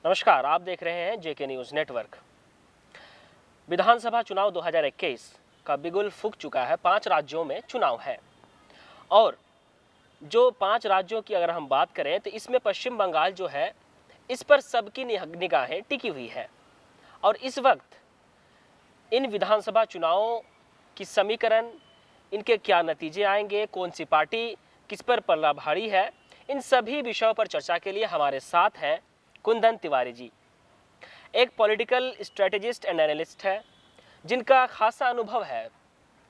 नमस्कार, आप देख रहे हैं जेके न्यूज़ नेटवर्क। विधानसभा चुनाव 2021 का बिगुल फूंक चुका है। 5 राज्यों में चुनाव है और जो 5 राज्यों की अगर हम बात करें तो इसमें पश्चिम बंगाल जो है, इस पर सबकी निगाहें टिकी हुई है। और इस वक्त इन विधानसभा चुनावों की समीकरण, इनके क्या नतीजे आएंगे, कौन सी पार्टी किस पर पल्ला भारी है, इन सभी विषयों पर चर्चा के लिए हमारे साथ हैं कुंदन तिवारी जी। एक पॉलिटिकल स्ट्रेटेजिस्ट एंड एनालिस्ट है जिनका खासा अनुभव है।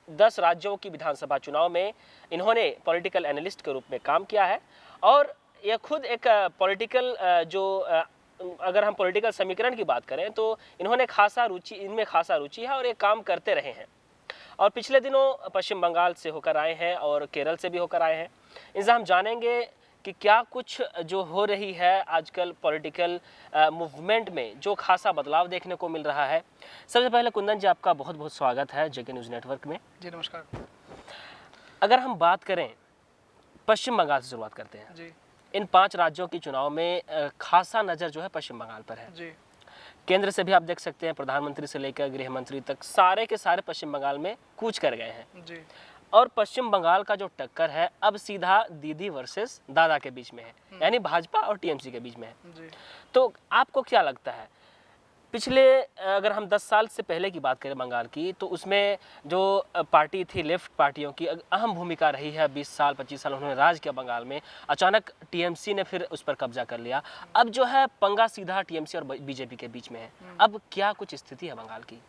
10 राज्यों की विधानसभा चुनाव में इन्होंने पॉलिटिकल एनालिस्ट के रूप में काम किया है और यह खुद एक पॉलिटिकल अगर हम पॉलिटिकल समीकरण की बात करें तो इनमें खासा रुचि है और ये काम करते रहे हैं। और पिछले दिनों पश्चिम बंगाल से होकर आए हैं और केरल से भी होकर आए हैं। इनसे हम जानेंगे कि क्या कुछ जो हो रही है आजकल पॉलिटिकल मूवमेंट में, जो खासा बदलाव देखने को मिल रहा है। सबसे पहले कुंदन जी, आपका बहुत बहुत स्वागत है जेके न्यूज़ नेटवर्क में। जी नमस्कार। अगर हम बात करें, पश्चिम बंगाल से शुरुआत करते हैं जी। इन 5 राज्यों की चुनाव में खासा नज़र जो है पश्चिम बंगाल पर है। जी। केंद्र से भी आप देख सकते हैं, प्रधानमंत्री से लेकर गृह मंत्री तक सारे के सारे पश्चिम बंगाल में कूच कर गए हैं। जी। और पश्चिम बंगाल का जो टक्कर है अब सीधा दीदी वर्सेस दादा के बीच में है, यानी भाजपा और टीएमसी के बीच में है। जी। तो आपको क्या लगता है, पिछले अगर हम 10 साल से पहले की बात करें बंगाल की, तो उसमें जो पार्टी थी, लेफ्ट पार्टियों की अहम भूमिका रही है। 20 साल 25 साल उन्होंने राज किया बंगाल में। अचानक टीएमसी ने फिर उस पर कब्जा कर लिया। अब जो है पंगा सीधा टीएमसी और बीजेपी के बीच में है। अब क्या कुछ स्थिति है बंगाल की?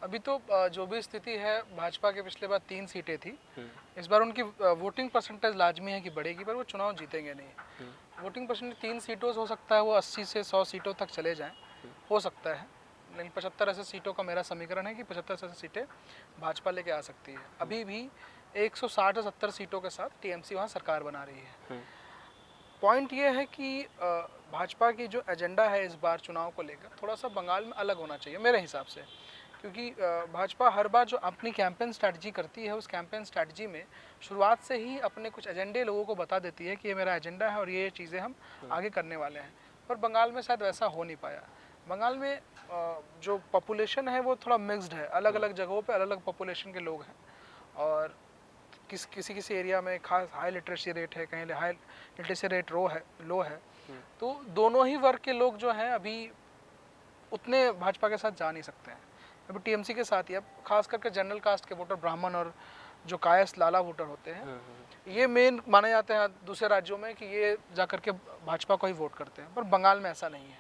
अभी तो जो भी स्थिति है, भाजपा के पिछले बार 3 सीटें थी। इस बार उनकी वोटिंग परसेंटेज लाजमी है कि बढ़ेगी, पर वो चुनाव जीतेंगे नहीं। वोटिंग परसेंटेज 3 सीटों से हो सकता है वो 80 से 100 सीटों तक चले जाएं, हो सकता है। लेकिन 75-80 सीटों का मेरा समीकरण है कि 75-80 सीटें भाजपा लेके आ सकती है। अभी भी 160 से 70 सीटों के साथ टीएमसी वहाँ सरकार बना रही है। पॉइंट ये है कि भाजपा की जो एजेंडा है इस बार चुनाव को लेकर, थोड़ा सा बंगाल में अलग होना चाहिए मेरे हिसाब से। क्योंकि भाजपा हर बार जो अपनी कैंपेन स्ट्रैटेजी करती है, उस कैंपेन स्ट्रैटेजी में शुरुआत से ही अपने कुछ एजेंडे लोगों को बता देती है कि ये मेरा एजेंडा है और ये चीज़ें हम आगे करने वाले हैं। पर बंगाल में शायद वैसा हो नहीं पाया। बंगाल में जो पॉपुलेशन है वो थोड़ा मिक्स्ड है, अलग अलग जगहों पे अलग अलग पॉपुलेशन के लोग हैं। और किसी एरिया में खास हाई लिटरेसी रेट है, कहीं हाई लिटरेसी रेट लो है। तो दोनों ही वर्ग के लोग जो हैं अभी उतने भाजपा के साथ जा नहीं सकते हैं। अभी टीएमसी के साथ ही अब खास करके जनरल कास्ट के वोटर, ब्राह्मण और जो कायस्थ लाला वोटर होते हैं, ये मेन माने जाते हैं दूसरे राज्यों में कि ये जा करके भाजपा को ही वोट करते हैं। पर बंगाल में ऐसा नहीं है।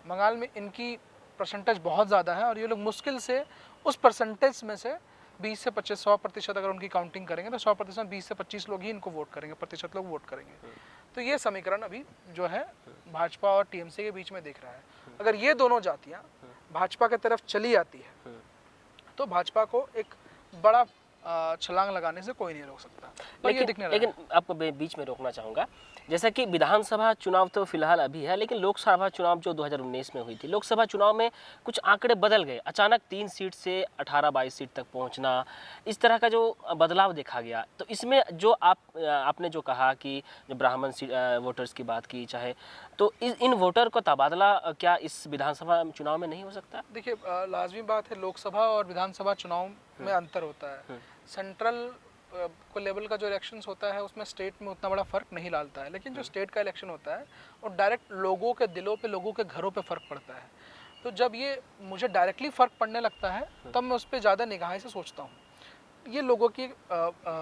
बंगाल में इनकी परसेंटेज बहुत ज़्यादा है और ये लोग मुश्किल से उस परसेंटेज में से 20 से 25 100% अगर उनकी काउंटिंग करेंगे तो 100% में 20 से 25 लोग ही इनको वोट करेंगे, प्रतिशत लोग वोट करेंगे। तो ये समीकरण अभी जो है भाजपा और टीएमसी के बीच में दिख रहा है। अगर ये दोनों जातियाँ भाजपा की तरफ चली आती है तो भाजपा को एक बड़ा छलांग लगाने से कोई नहीं रोक सकता। लेकिन आपको बीच में रोकना चाहूँगा, जैसा कि विधानसभा चुनाव तो फिलहाल अभी है, लेकिन लोकसभा चुनाव जो 2019 में हुई थी, लोकसभा चुनाव में कुछ आंकड़े बदल गए। अचानक 3 सीट से 18-22 सीट तक पहुंचना, इस तरह का जो बदलाव देखा गया। तो इसमें जो आपने जो कहा कि जो ब्राह्मण वोटर्स की बात की, चाहे तो इन वोटर को तबादला क्या इस विधानसभा चुनाव में नहीं हो सकता? देखिए, लाजमी बात है, लोकसभा और विधानसभा चुनाव में अंतर होता है। सेंट्रल को लेवल का जो इलेक्शंस होता है उसमें स्टेट में उतना बड़ा फ़र्क नहीं डालता है, लेकिन जो स्टेट का इलेक्शन होता है और डायरेक्ट लोगों के दिलों पे, लोगों के घरों पे फ़र्क पड़ता है। तो जब ये मुझे डायरेक्टली फ़र्क पड़ने लगता है तब मैं उस पर ज़्यादा निगाहें से सोचता हूँ। ये लोगों की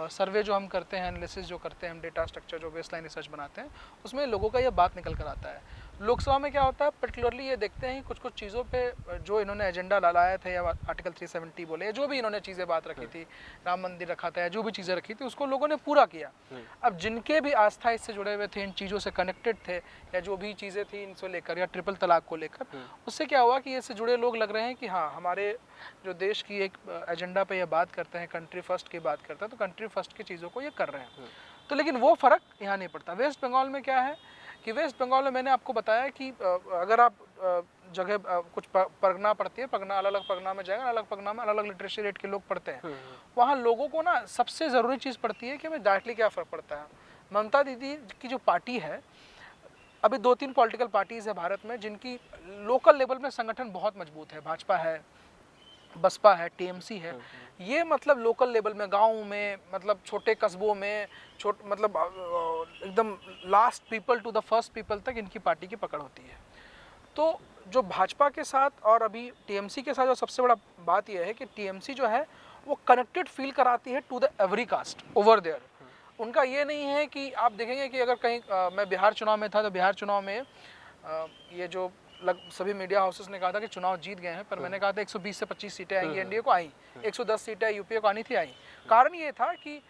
सर्वे जो हम करते हैं, एनालिसिस जो करते हैं हम, डेटा स्ट्रक्चर जो बेसलाइन रिसर्च बनाते हैं, उसमें लोगों का ये बात निकल कर आता है। लोकसभा में क्या होता है, पर्टिकुलरली ये देखते हैं कुछ कुछ चीज़ों पे जो इन्होंने एजेंडा लाया था, या आर्टिकल 370 बोले, जो भी इन्होंने चीज़ें बात रखी थी, राम मंदिर रखा था, या जो भी चीज़ें रखी थी, उसको लोगों ने पूरा किया। अब जिनके भी आस्था इससे जुड़े हुए थे, इन चीज़ों से कनेक्टेड थे, या जो भी चीज़ें थी इनसे लेकर, या ट्रिपल तलाक को लेकर, उससे क्या हुआ कि इससे जुड़े लोग लग रहे हैं कि हाँ, हमारे जो देश की एक एजेंडा पे ये बात करते हैं, कंट्री फर्स्ट की बात करते हैं, तो कंट्री फर्स्ट की चीज़ों को ये कर रहे हैं। तो लेकिन वो फ़र्क यहाँ नहीं पड़ता। वेस्ट बंगाल में क्या है कि वेस्ट बंगाल में मैंने आपको बताया कि अगर आप जगह कुछ परगना पड़ती है, परगना अलग अलग परगना में जाएगा, अलग परगना में अलग अलग लिटरेसी रेट के लोग पढ़ते हैं। वहाँ लोगों को ना सबसे ज़रूरी चीज़ पड़ती है कि हमें डायरेक्टली क्या फ़र्क पड़ता है। ममता दीदी की जो पार्टी है अभी 2-3 पॉलिटिकल पार्टीज़ है भारत में जिनकी लोकल लेवल में संगठन बहुत मजबूत है। भाजपा है, बसपा है, टीएमसी है। ये मतलब लोकल लेवल में, गाँव में, मतलब छोटे कस्बों में, मतलब एकदम last people to the first people तक इनकी पार्टी की पकड़ होती है। तो जो भाजपा के साथ और अभी टीएमसी के साथ जो सबसे बड़ा बात यह है कि टीएमसी जो है वो कनेक्टेड फील कराती है to the every caste over there. उनका ये नहीं है कि आप देखेंगे कि अगर कहीं मैं बिहार चुनाव में था तो बिहार चुनाव में ये जो सभी मीडिया हाउसेस ने कहा था कि चुनाव जीत गए हैं, पर मैंने कहा था 120 से 25 सीटें आएंगी एनडीए को, आई 110 सीटें यूपीए को आनी थी, आई। कारण ये था कि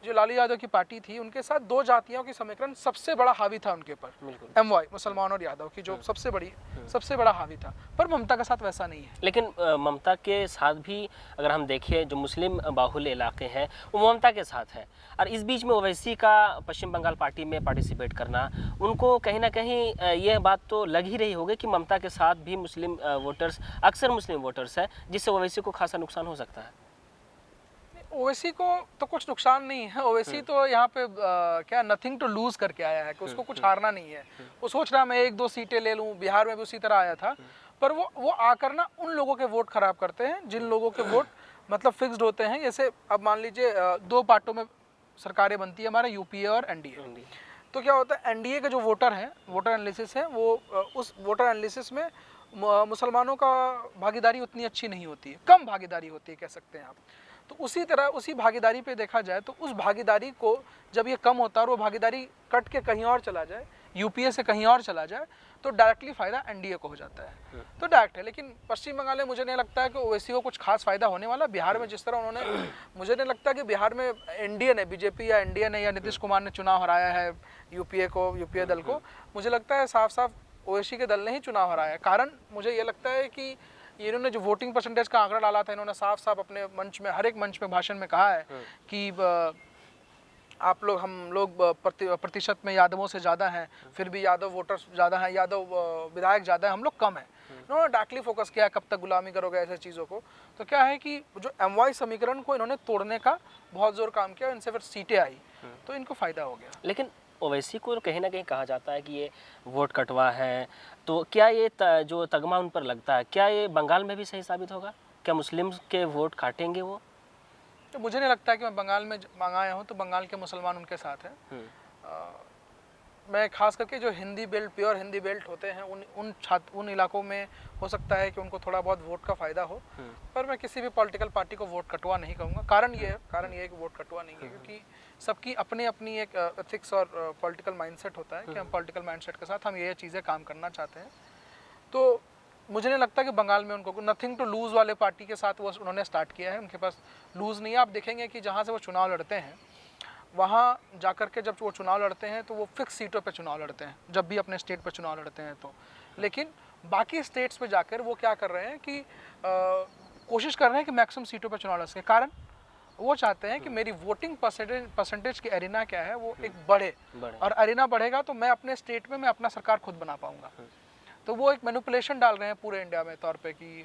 जो लालू यादव की पार्टी थी उनके साथ दो जातियों की समीकरण सबसे बड़ा हावी था उनके ऊपर, एमवाई मुसलमान और यादव की जो सबसे बड़ा हावी था। पर ममता के साथ वैसा नहीं है। लेकिन ममता के साथ भी अगर हम देखें जो मुस्लिम बाहुल्य इलाके हैं वो ममता के साथ है, और इस बीच में ओवैसी का पश्चिम बंगाल पार्टी में पार्टिसिपेट करना, उनको कहीं ना कहीं यह बात तो लग ही रही होगी कि ममता के साथ भी मुस्लिम वोटर्स, अक्सर मुस्लिम वोटर्स है, जिससे ओवैसी को खासा नुकसान हो सकता है। ओवैसी को तो कुछ नुकसान नहीं है। ओवैसी तो यहाँ पे क्या नथिंग टू लूज करके आया है कि उसको कुछ हारना नहीं है। वो सोच रहा है मैं 1-2 सीटें ले लूँ। बिहार में भी उसी तरह आया था, पर वो आकर ना उन लोगों के वोट खराब करते हैं जिन लोगों के वोट मतलब फिक्स्ड होते हैं। जैसे अब मान लीजिए 2 पार्टों में सरकारें बनती है, हमारा यूपीए और एनडीए। तो क्या होता है, एनडीए के जो वोटर हैं, वोटर एनालिसिस है, वो उस वोटर एनालिसिस में मुसलमानों का भागीदारी उतनी अच्छी नहीं होती है, कम भागीदारी होती है कह सकते हैं आप। तो उसी तरह उसी भागीदारी पे देखा जाए तो उस भागीदारी को जब ये कम होता है और वो भागीदारी कट के कहीं और चला जाए, यूपीए से कहीं और चला जाए, तो डायरेक्टली फ़ायदा एनडीए को हो जाता है। तो डायरेक्ट है। लेकिन पश्चिम बंगाल में मुझे नहीं लगता है कि ओवैसी को कुछ खास फ़ायदा होने वाला। बिहार में जिस तरह उन्होंने, मुझे नहीं लगता कि बिहार में एनडीए ने, बीजेपी या एनडीए ने या नीतीश कुमार ने चुनाव हराया है यूपीए दल को। मुझे लगता है साफ साफ ओवैसी के दल ने ही चुनाव हराया है। कारण मुझे ये लगता है कि इन्होंने जो वोटिंग परसेंटेज का आंकड़ा डाला था, इन्होंने साफ साफ अपने मंच में, हर एक मंच में, भाषण में कहा है कि आप लोग, हम लोग प्रतिशत में यादवों से ज़्यादा हैं, फिर भी यादव वोटर्स ज़्यादा हैं, यादव विधायक ज़्यादा हैं, हम लोग कम हैं। इन्होंने डायरेक्टली फोकस किया कब तक गुलामी करोगे ऐसे चीज़ों को। तो क्या है कि जो एमवाई समीकरण को इन्होंने तोड़ने का बहुत जोर काम किया, इनसे फिर सीटें आई, तो इनको फ़ायदा हो गया। लेकिन ओवैसी को कहीं ना कहीं कहा जाता है कि ये वोट कटवा है, तो क्या ये जो तगमा उन पर लगता है, क्या ये बंगाल में भी सही साबित होगा? क्या मुस्लिम के वोट काटेंगे वो? तो मुझे नहीं लगता है कि मैं बंगाल में मंगाया हूँ तो बंगाल के मुसलमान उनके साथ हैं। मैं खास करके जो Hindi belt, pure Hindi belt होते हैं, उन इलाकों में हो सकता है कि उनको थोड़ा बहुत वोट का फ़ायदा हो, पर मैं किसी भी पॉलिटिकल पार्टी को वोट कटवा नहीं कहूँगा। कारण ये है कि वोट कटवा नहीं है क्योंकि सबकी अपनी अपनी एक एथिक्स और पॉलिटिकल माइंडसेट होता है कि हम पॉलिटिकल माइंडसेट के साथ हम ये चीज़ें काम करना चाहते हैं। तो मुझे नहीं लगता कि बंगाल में उनको नथिंग टू लूज़ वाले पार्टी के साथ वो उन्होंने स्टार्ट किया है। उनके पास लूज़ नहीं है। आप देखेंगे कि जहाँ से वो चुनाव लड़ते हैं, वहाँ जाकर के जब वो चुनाव लड़ते हैं तो वो फिक्स सीटों पे चुनाव लड़ते हैं, जब भी अपने स्टेट पे चुनाव लड़ते हैं तो। लेकिन बाकी स्टेट्स पे जाकर वो क्या कर रहे हैं कि कोशिश कर रहे हैं कि मैक्सिमम सीटों पे चुनाव लड़ सके। कारण वो चाहते हैं कि मेरी वोटिंग परसेंटेज की एरिना क्या है वो एक बढ़े, और एरिना बढ़ेगा तो मैं अपने स्टेट में मैं अपना सरकार खुद बना पाऊँगा। तो वो एक मैनिपुलेशन डाल रहे हैं पूरे इंडिया में तौर पे कि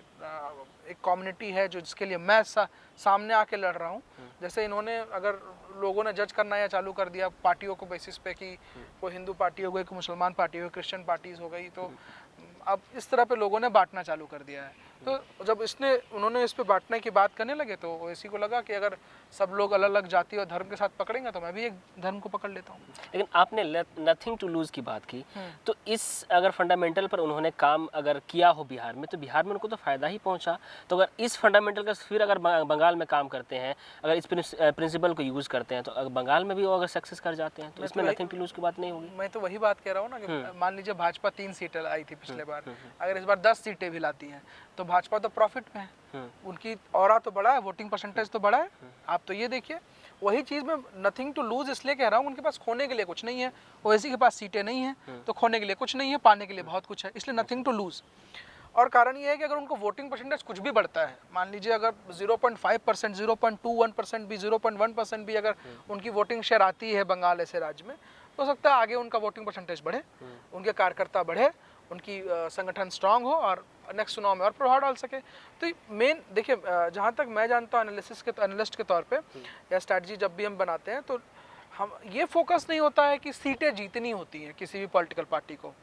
एक कम्युनिटी है जो जिसके लिए मैं सामने आके लड़ रहा हूँ। जैसे इन्होंने, अगर लोगों ने जज करना या चालू कर दिया पार्टियों को बेसिस पे कि कोई हिंदू पार्टी हो गई, कोई मुसलमान पार्टी हो गई, क्रिश्चियन पार्टीज हो गई, तो अब इस तरह पे लोगों ने बांटना चालू कर दिया है। तो जब उन्होंने इस पे बांटने की बात करने लगे तो ओवैसी को लगा कि अगर सब लोग अलग अलग जाति और धर्म के साथ पकड़ेंगे तो मैं भी एक धर्म को पकड़ लेता हूँ। लेकिन आपने नथिंग टू लूज की बात की, तो इस अगर फंडामेंटल पर उन्होंने काम अगर किया हो बिहार में, तो बिहार में उनको तो फ़ायदा ही पहुँचा। तो अगर इस फंडामेंटल का फिर अगर बंगाल में काम करते हैं, अगर इस प्रिंसिपल को यूज़ करते हैं, तो अगर बंगाल में भी वो अगर सक्सेस कर जाते हैं तो इसमें नथिंग टू लूज की बात नहीं होगी। मैं तो वही बात कह रहा हूँ ना कि मान लीजिए भाजपा 3 सीटें आई थी पिछले बार, अगर इस बार 10 सीटें भी लाती हैं तो भाजपा तो प्रॉफिट में है, उनकी ऑरा तो बड़ा है, वोटिंग परसेंटेज तो बड़ा है। आप तो ये देखिए, वही चीज़ में नथिंग टू लूज इसलिए कह रहा हूँ, उनके पास खोने के लिए कुछ नहीं है। ओवैसी के पास सीटें नहीं हैं तो खोने के लिए कुछ नहीं है, पाने के लिए बहुत कुछ है, इसलिए नथिंग टू लूज। और कारण ये है कि अगर उनको वोटिंग परसेंटेज कुछ भी बढ़ता है, मान लीजिए अगर 0.5%, 0.21% भी, 0.1% भी अगर उनकी वोटिंग शेयर आती है बंगाल ऐसे राज्य में, तो हो सकता है आगे उनका वोटिंग परसेंटेज बढ़े, उनके कार्यकर्ता बढ़े, उनकी संगठन स्ट्रांग हो और नेक्स्ट चुनाव में और प्रभाव डाल सके। तो मेन देखिए, जहाँ तक मैं जानता हूँ एनालिस्ट के तौर पे या स्ट्रैटेजी जब भी हम बनाते हैं तो हम ये फोकस नहीं होता है कि सीटें जीतनी होती हैं किसी भी पॉलिटिकल पार्टी को।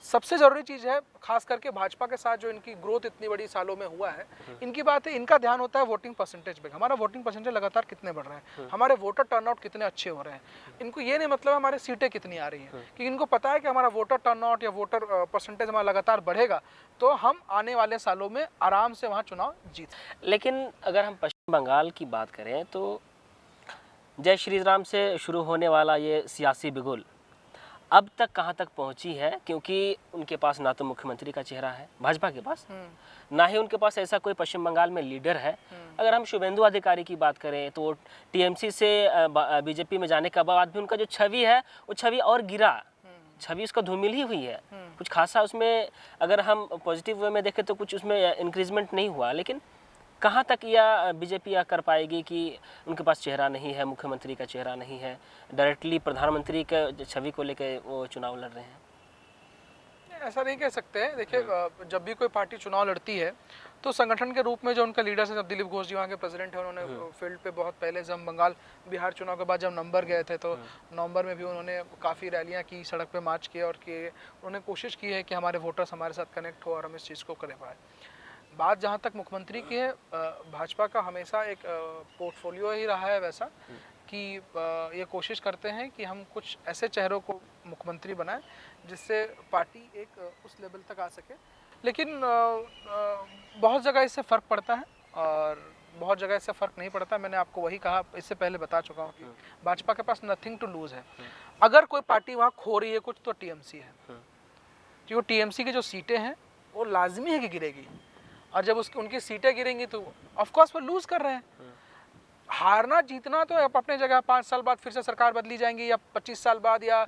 सबसे ज़रूरी चीज़ है, खास करके भाजपा के साथ जो इनकी ग्रोथ इतनी बड़ी सालों में हुआ है, इनकी बात है, इनका ध्यान होता है वोटिंग परसेंटेज पे। हमारा वोटिंग परसेंटेज लगातार कितने बढ़ रहे हैं, हमारे वोटर टर्नआउट कितने अच्छे हो रहे हैं। इनको ये नहीं मतलब हमारी सीटें कितनी आ रही हैं, कि इनको पता है कि हमारा वोटर टर्नआउट या वोटर परसेंटेज हमारा लगातार बढ़ेगा तो हम आने वाले सालों में आराम से वहाँ चुनाव जीत। लेकिन अगर हम पश्चिम बंगाल की बात करें तो जय श्री राम से शुरू होने वाला ये सियासी बिगुल अब तक कहाँ तक पहुँची है, क्योंकि उनके पास ना तो मुख्यमंत्री का चेहरा है भाजपा के पास, ना ही उनके पास ऐसा कोई पश्चिम बंगाल में लीडर है। अगर हम शुभेंदु अधिकारी की बात करें तो टीएमसी से बीजेपी में जाने के बाद भी उनका जो छवि है वो छवि और गिरा, छवि उसका धूमिल ही हुई है। कुछ खासा उसमें अगर हम पॉजिटिव वे में देखें तो कुछ उसमें इंक्रीजमेंट नहीं हुआ। लेकिन कहाँ तक यह बीजेपी यह कर पाएगी कि उनके पास चेहरा नहीं है, मुख्यमंत्री का चेहरा नहीं है, डायरेक्टली प्रधानमंत्री के छवि को लेकर वो चुनाव लड़ रहे हैं? ऐसा नहीं कह सकते हैं। देखिए, जब भी कोई पार्टी चुनाव लड़ती है तो संगठन के रूप में जो उनका लीडर है, जब दिलीप घोष जी वहाँ के प्रेसिडेंट हैं, उन्होंने फील्ड पे बहुत पहले, जब बंगाल बिहार चुनाव के बाद जब नवंबर गए थे तो नवंबर में भी उन्होंने काफ़ी रैलियाँ की, सड़क पे मार्च किए और किए। उन्होंने कोशिश की है कि हमारे वोटर्स हमारे साथ कनेक्ट हो और हम इस चीज़ को कर पाए। बात जहाँ तक मुख्यमंत्री की है, भाजपा का हमेशा एक पोर्टफोलियो ही रहा है वैसा कि ये कोशिश करते हैं कि हम कुछ ऐसे चेहरों को मुख्यमंत्री बनाएं जिससे पार्टी एक उस लेवल तक आ सके। लेकिन बहुत जगह इससे फ़र्क पड़ता है और बहुत जगह इससे फ़र्क नहीं पड़ता। मैंने आपको वही कहा, इससे पहले बता चुका हूँ कि भाजपा के पास नथिंग टू लूज़ है। अगर कोई पार्टी वहाँ खो रही है कुछ तो टीएमसी है, क्योंकि टीएमसी की जो सीटें हैं वो लाजमी है कि गिरेगी, और जब उसकी उनकी सीटें गिरेंगी तो ऑफकोर्स वो लूज़ कर रहे हैं। हारना जीतना तो अपने जगह, 5 साल बाद फिर से सरकार बदली जाएंगी या 25 साल बाद, या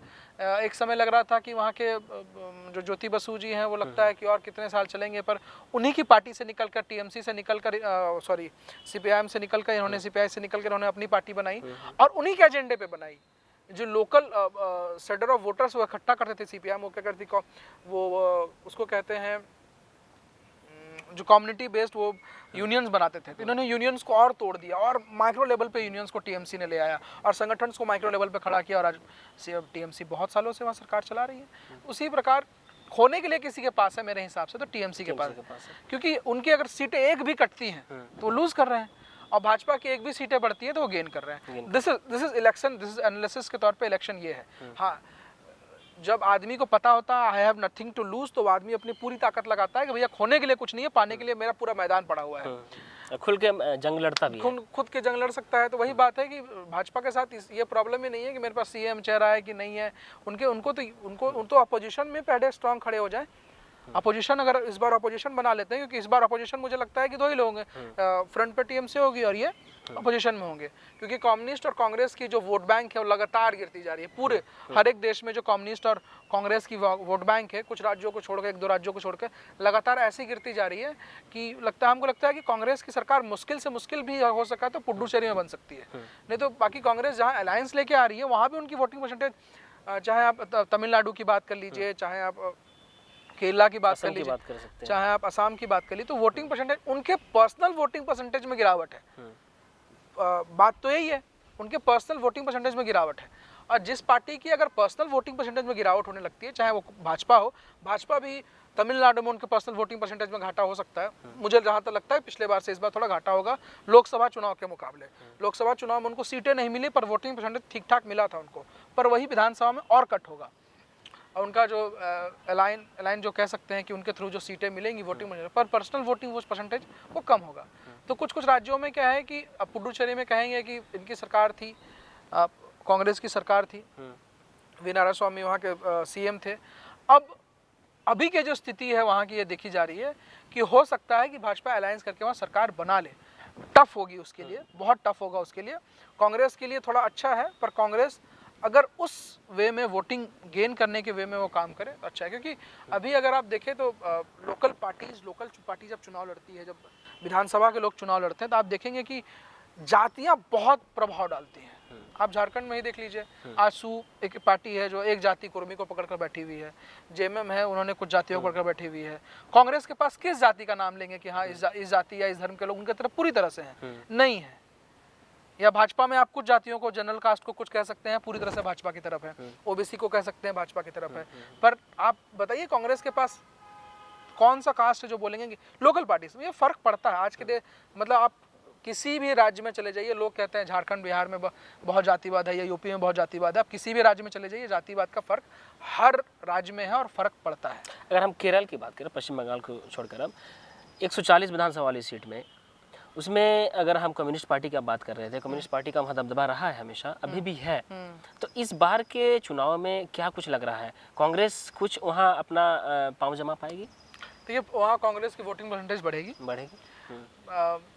एक समय लग रहा था कि वहाँ के जो ज्योति बसु जी हैं वो लगता है कि और कितने साल चलेंगे, पर उन्हीं की पार्टी से निकलकर, टीएमसी से निकलकर, सॉरी सीपीआईएम से निकलकर, इन्होंने सीपीआई से निकलकर उन्होंने अपनी पार्टी बनाई और उन्हीं के एजेंडे पे बनाई। जो लोकल सेडर ऑफ वोटर्स वो इकट्ठा करते थे सीपीआईएम, वो क्या करती, वो उसको कहते हैं जो कम्युनिटी बेस्ड वो यूनियंस बनाते थे, तो इन्होंने यूनियंस को और तोड़ दिया और माइक्रो लेवल पे यूनियंस को टीएमसी ने ले आया और संगठन को माइक्रो लेवल पे खड़ा किया, और आज टीएमसी बहुत सालों से वहाँ सरकार चला रही है। उसी प्रकार खोने के लिए किसी के पास है मेरे हिसाब से तो टीएमसी के पास है, क्योंकि उनकी अगर सीटें एक भी कटती हैं तो वो लूज कर रहे हैं, और भाजपा की एक भी सीटें बढ़ती हैं तो वो गेन कर रहे हैं। This is election, this is analysis के तौर पे इलेक्शन ये है। हाँ, जब आदमी को पता होता है I have nothing to lose, तो आदमी अपनी पूरी ताकत लगाता है कि भैया खोने के लिए कुछ नहीं है, पाने के लिए मेरा पूरा मैदान पड़ा हुआ है। खुल के जंग लड़ता भी है, खुद के जंग लड़ सकता है। तो वही बात है कि भाजपा के साथ ये प्रॉब्लम ही नहीं है कि मेरे पास सीएम चेहरा है कि नहीं है। उनको तो अपोजिशन में पहले स्ट्रांग खड़े हो जाए। अपोजिशन अगर इस बार अपोजिशन बना लेते हैं, क्योंकि इस बार अपोजिशन मुझे लगता है कि 2 ही लोग होंगे, फ्रंट पे टीएमसी होगी और ये अपोजिशन में होंगे, क्योंकि कम्युनिस्ट और कांग्रेस की जो वोट बैंक है वो लगातार गिरती जा रही है। पूरे हर एक देश में जो कम्युनिस्ट और कांग्रेस की वोट बैंक है, कुछ राज्यों को छोड़कर, 1-2 राज्यों को छोड़कर लगातार ऐसी गिरती जा रही है कि हमको लगता है कि कांग्रेस की सरकार मुश्किल से मुश्किल भी हो सका तो पुडुचेरी में बन सकती है। नहीं तो बाकी कांग्रेस जहाँ अलायंस लेके आ रही है वहाँ भी उनकी वोटिंग परसेंटेज, चाहे आप तमिलनाडु की बात कर लीजिए, चाहे आप केरला की बात कर लीजिए, चाहे आप असम की बात कर लीजिए, तो वोटिंग परसेंटेज, उनके पर्सनल वोटिंग परसेंटेज में गिरावट है। बात तो यही है, उनके पर्सनल वोटिंग परसेंटेज में गिरावट है। और जिस पार्टी की अगर पर्सनल वोटिंग परसेंटेज में गिरावट होने लगती है, चाहे वो भाजपा हो, भाजपा भी तमिलनाडु में उनके पर्सनल वोटिंग परसेंटेज में घाटा हो सकता है। मुझे जहाँ तक लगता है पिछले बार से इस बार थोड़ा घाटा होगा लोकसभा चुनाव के मुकाबले। लोकसभा चुनाव में उनको सीटें नहीं मिली पर वोटिंग परसेंटेज ठीक ठाक मिला था उनको, पर वही विधानसभा में और कट होगा। और उनका जो अलाइन जो कह सकते हैं कि उनके थ्रू जो सीटें मिलेंगी वोटिंग पर पर्सनल वोटिंग वो परसेंटेज वो कम होगा। तो कुछ राज्यों में क्या है कि अब पुडुचेरी में कहेंगे कि इनकी सरकार थी, कांग्रेस की सरकार थी, वी नारायणस्वामी वहाँ के सीएम थे। अब अभी की जो स्थिति है वहाँ की ये देखी जा रही है कि हो सकता है कि भाजपा अलायंस करके वहाँ सरकार बना ले। टफ होगी उसके लिए, बहुत टफ होगा उसके लिए। कांग्रेस के लिए थोड़ा अच्छा है, पर कांग्रेस अगर उस वे में वोटिंग गेन करने के वे में वो काम करे तो अच्छा है। क्योंकि अभी अगर आप देखें तो लोकल पार्टी जब चुनाव लड़ती है, जब विधानसभा के लोग चुनाव लड़ते हैं, तो आप देखेंगे कि जातियां बहुत प्रभाव डालती हैं। आप झारखंड में ही देख लीजिए, आसू एक पार्टी है जो एक जाति कुर्मी को पकड़कर बैठी हुई है, जेएमएम है उन्होंने कुछ जातियों को पकड़कर बैठी हुई है। कांग्रेस के पास किस जाति का नाम लेंगे कि हाँ इस जाति या इस धर्म के लोग उनकी तरफ पूरी तरह से हैं? नहीं है। या भाजपा में आप कुछ जातियों को, जनरल कास्ट को कुछ कह सकते हैं पूरी तरह से भाजपा की तरफ है, ओबीसी को कह सकते हैं भाजपा की तरफ है, पर आप बताइए कांग्रेस के पास कौन सा कास्ट है जो बोलेंगे कि लोकल पार्टीज में? ये फर्क पड़ता है आज के दिन। मतलब आप किसी भी राज्य में चले जाइए, लोग कहते हैं झारखंड बिहार में बहुत जातिवाद है या यूपी में बहुत जातिवाद है, आप किसी भी राज्य में चले जाइए, जातिवाद का फर्क हर राज्य में है और फर्क पड़ता है। अगर हम केरल की बात करें, पश्चिम बंगाल को छोड़कर, अब 140 विधानसभा वाली सीट में, उसमें अगर हम कम्युनिस्ट पार्टी की बात कर रहे थे, कम्युनिस्ट पार्टी का वहाँ दबदबा रहा है हमेशा, अभी भी है। तो इस बार के चुनाव में क्या कुछ लग रहा है, कांग्रेस कुछ वहाँ अपना पांव जमा पाएगी? तो ये वहाँ कांग्रेस की वोटिंग परसेंटेज बढ़ेगी।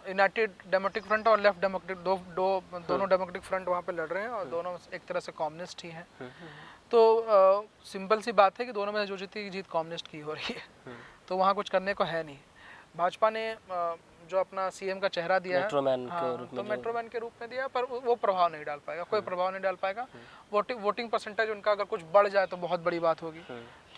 यूनाइटेड डेमोक्रेटिक फ्रंट और लेफ्ट डेमोक्रेटिक दोनों डेमोक्रेटिक फ्रंट वहाँ पे लड़ रहे हैं और दोनों एक तरह से कम्युनिस्ट ही हैं। तो सिंपल सी बात है कि दोनों में जो जीत कम्युनिस्ट की हो रही है, तो वहाँ कुछ करने को है नहीं। भाजपा ने जो अपना सीएम का चेहरा दिया है, तो मेट्रोमैन के रूप में दिया, पर वो प्रभाव नहीं डाल पाएगा, कोई प्रभाव नहीं डाल पाएगा। वोटिंग परसेंटेज उनका अगर कुछ बढ़ जाए तो बहुत बड़ी बात होगी,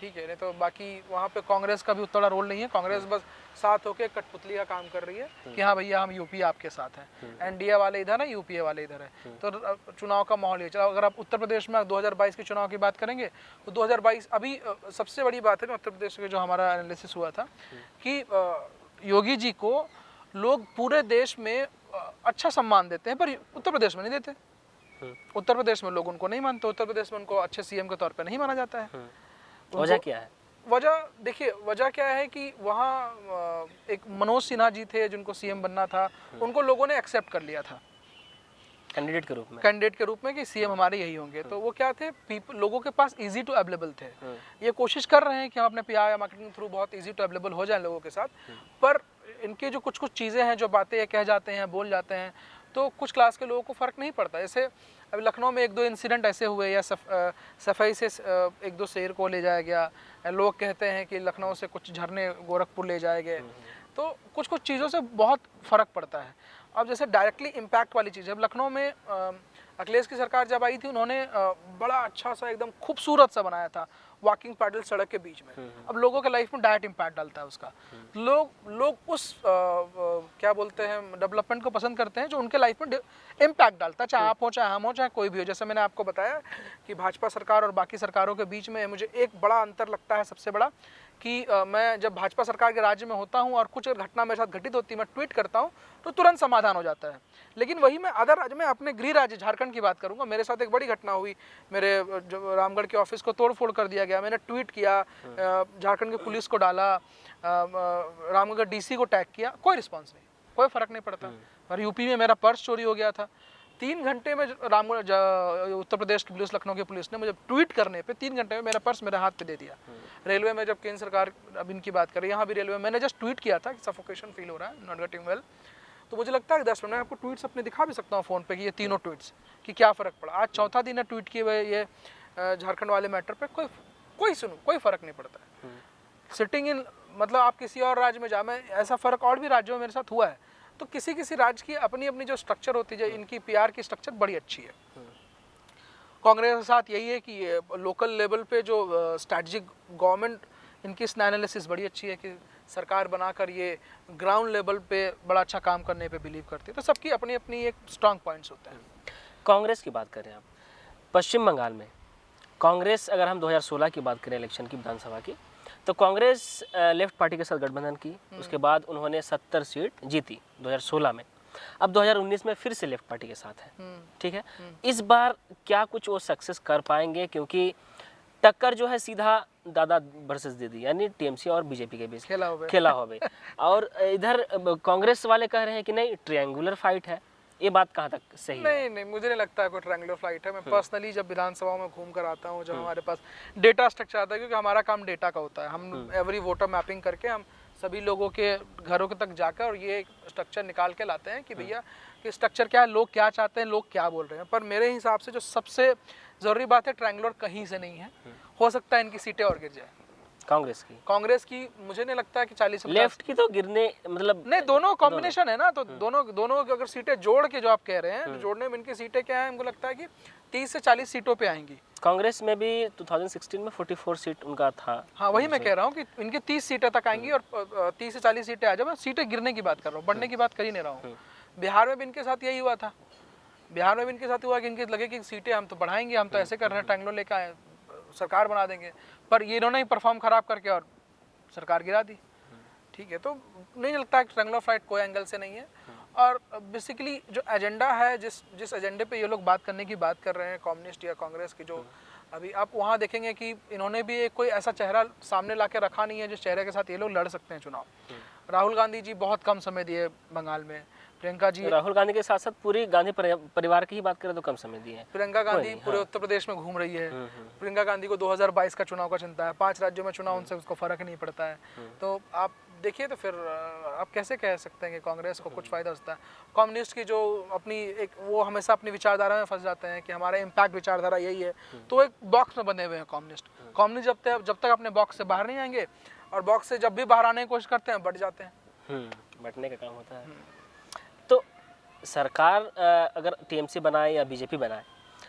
ठीक है, नहीं तो बाकी वहाँ पे कांग्रेस का भी उतना रोल नहीं है। कांग्रेस बस साथ होके कठपुतली का काम कर रही है कि हाँ भैया हम यूपी आपके साथ हैं, एनडीए वाले इधर है, यूपीए वाले इधर है। तो चुनाव का माहौल ये चला। अगर आप उत्तर प्रदेश में 2022 के चुनाव की बात करेंगे तो 2022 अभी सबसे बड़ी बात है उत्तर प्रदेश के जो हमारा एनालिसिस हुआ था कि योगी जी को लोग पूरे देश में अच्छा सम्मान देते हैं, पर उत्तर प्रदेश में नहीं देते। उत्तर प्रदेश में लोग उनको नहीं मानते, उत्तर प्रदेश में उनको अच्छे सीएम के तौर पे नहीं माना जाता है। वजह क्या है? वजह देखिए, वजह क्या है कि वहाँ एक मनोज सिन्हा जी थे जिनको सीएम बनना था, उनको लोगों ने एक्सेप्ट कर लिया था कैंडिडेट के रूप में कि सीएम हमारे यही होंगे। तो वो क्या थे, लोगों के पास इजी टू अवेलेबल थे। ये कोशिश कर रहे हैं कि हम अपने पीआर या मार्केटिंग थ्रू बहुत इजी टू अवेलेबल हो जाए लोगों के साथ, पर इनके जो कुछ चीज़ें हैं, जो बातें कह जाते हैं, बोल जाते हैं, तो कुछ क्लास के लोगों को फ़र्क नहीं पड़ता। जैसे अभी लखनऊ में 1-2 इंसिडेंट ऐसे हुए, या सफाई से 1-2 शेर को ले जाया गया, लोग कहते हैं कि लखनऊ से कुछ झरने गोरखपुर ले जाए गए, तो कुछ चीज़ों से बहुत फ़र्क पड़ता है। अब जैसे डायरेक्टली इम्पैक्ट वाली चीज़, अब लखनऊ में अखिलेश की सरकार जब आई थी, उन्होंने बड़ा अच्छा सा एकदम खूबसूरत सा बनाया था वॉकिंग पैडल सड़क के बीच में। अब लोगों के लाइफ में डायरेक्ट इम्पैक्ट डालता है उसका। लोग उस क्या बोलते हैं, डेवलपमेंट को पसंद करते हैं जो उनके लाइफ में इम्पैक्ट डालता है, चाहे आप हो, चाहे हम हो, चाहे कोई भी हो। जैसे मैंने आपको बताया कि भाजपा सरकार और बाकी सरकारों के बीच में मुझे एक बड़ा अंतर लगता है, सबसे बड़ा, कि मैं जब भाजपा सरकार के राज्य में होता हूं और कुछ घटना मेरे साथ घटित होती है, मैं ट्वीट करता हूं तो तुरंत समाधान हो जाता है। लेकिन वही मैं अदर राज्य में, अपने गृह राज्य झारखंड की बात करूंगा, मेरे साथ एक बड़ी घटना हुई, मेरे जो रामगढ़ के ऑफिस को तोड़ फोड़ कर दिया गया, मैंने ट्वीट किया, झारखंड की पुलिस को डाला, रामगढ़ डीसी को टैग किया, कोई रिस्पॉन्स नहीं, कोई फर्क नहीं पड़ता। और यूपी में मेरा पर्स चोरी हो गया था, 3 घंटे में उत्तर प्रदेश की पुलिस, लखनऊ की पुलिस ने मुझे ट्वीट करने पे 3 घंटे में मेरा पर्स मेरे हाथ पे दे दिया। रेलवे में जब केंद्र सरकार, अब इनकी बात करें, यहाँ भी रेलवे में मैंने जस्ट ट्वीट किया था कि सफोकेशन फील हो रहा है, नॉट गेटिंग वेल, तो मुझे लगता है कि 10 मिनट में आपको ट्वीट्स अपने दिखा भी सकता हूँ फ़ोन पे कि ये तीनों ट्वीट्स कि क्या फ़र्क पड़ा। आज चौथा दिन है ट्वीट किए हुए ये झारखंड वाले मैटर पे, कोई फ़र्क नहीं पड़ता है। सिटिंग इन, मतलब आप किसी और राज्य में जा, मैं ऐसा फ़र्क और भी राज्यों में मेरे साथ हुआ है, तो किसी राज्य की अपनी अपनी जो स्ट्रक्चर होती है, इनकी पीआर की स्ट्रक्चर बड़ी अच्छी है। कांग्रेस के साथ यही है कि ये लोकल लेवल पे जो स्ट्रैटेजिक गवर्नमेंट, इनकी एनालिसिस बड़ी अच्छी है कि सरकार बनाकर ये ग्राउंड लेवल पे बड़ा अच्छा काम करने पे बिलीव करती है। तो सबकी अपनी अपनी एक स्ट्रांग पॉइंट्स होते हैं। कांग्रेस की बात करें आप, पश्चिम बंगाल में कांग्रेस, अगर हम 2016 की बात करें इलेक्शन की, विधानसभा की, तो कांग्रेस लेफ्ट पार्टी के साथ गठबंधन की, उसके बाद उन्होंने 70 सीट जीती 2016 में। अब 2019 में फिर से लेफ्ट पार्टी के साथ है, ठीक है। इस बार क्या कुछ वो सक्सेस कर पाएंगे, क्योंकि टक्कर जो है सीधा दादा वर्सेस दीदी, यानी टीएमसी और बीजेपी के बीच खेला हो गई। और इधर कांग्रेस वाले कह रहे हैं कि नहीं, ट्रायंगुलर फाइट है। ये बात कहाँ तक सही है? नहीं, मुझे नहीं लगता है कोई ट्रायंगुलर फाइट है। मैं पर्सनली जब विधानसभा में घूम कर आता हूँ, जब हमारे पास डेटा स्ट्रक्चर आता है, क्योंकि हमारा काम डेटा का होता है, हम एवरी वोटर मैपिंग करके हम सभी लोगों के घरों के तक जाकर और ये स्ट्रक्चर निकाल के लाते हैं कि भैया कि स्ट्रक्चर क्या है, लोग क्या चाहते हैं, लोग क्या बोल रहे हैं। पर मेरे हिसाब से जो सबसे ज़रूरी बात है, ट्रायंगुलर कहीं से नहीं है। हो सकता है इनकी सीटें और गिर जाए। कांग्रेस की मुझे नहीं लगता है कि 40 लेफ्ट की तो गिरने, मतलब नहीं, दोनों कॉम्बिनेशन है ना, तो दोनों अगर सीटें जोड़ के जो आप कह रहे हैं, जोड़ने में इनकी सीटें क्या है, हमको लगता है कि 30 से 40 सीटों पे आएंगी। कांग्रेस में भी 2016 में 44 सीट उनका था। हाँ, वही मैं कह रहा हूँ कि इनकी 30 सीटें तक आएंगी और 30 से 40 सीटें आ जाए। मैं सीटें गिरने की बात कर रहा हूँ, बढ़ने की बात कर ही नहीं रहा हूँ। बिहार में भी इनके साथ यही हुआ था बिहार में भी इनके साथ हुआ कि इनके लगे कि सीटें हम तो बढ़ाएंगे, हम तो ऐसे कर रहे हैं, टैंगलो लेकर आए, सरकार बना देंगे, पर ये इन्होंने ही परफॉर्म खराब करके और सरकार गिरा दी। ठीक है, तो नहीं लगता है ट्रायंगुलर फाइट कोई एंगल से नहीं है। और बेसिकली जो एजेंडा है, जिस एजेंडे पे ये लोग बात करने की बात कर रहे हैं, कम्युनिस्ट या कांग्रेस की, जो अभी आप वहाँ देखेंगे कि इन्होंने भी कोई ऐसा चेहरा सामने ला के रखा नहीं है जिस चेहरे के साथ ये लोग लड़ सकते हैं चुनाव। राहुल गांधी जी बहुत कम समय दिए बंगाल में, प्रियंका जी, राहुल गांधी के साथ साथ पूरी गांधी परिवार की ही बात करें तो कम समय दिए हैं। प्रियंका गांधी पूरे उत्तर प्रदेश में घूम रही है। प्रियंका गांधी को 2022 का चुनाव का चिंता है, 5 राज्यों में चुनाव, उनसे उसको फर्क नहीं पड़ता है। तो आप देखिए, तो फिर आप कैसे कह सकते हैं कि कांग्रेस को कुछ फायदा होता है? कम्युनिस्ट की जो अपनी एक, वो हमेशा अपनी विचारधारा में फंस जाते हैं कि हमारा इम्पैक्ट विचारधारा यही है, तो एक बॉक्स में बने हुए हैं कम्युनिस्ट जब तक अपने बॉक्स से बाहर नहीं आएंगे, और बॉक्स से जब भी बाहर आने की कोशिश करते हैं, बढ़ जाते हैं। बटने का काम होता है। तो सरकार अगर टीएमसी बनाए या बीजेपी बनाए,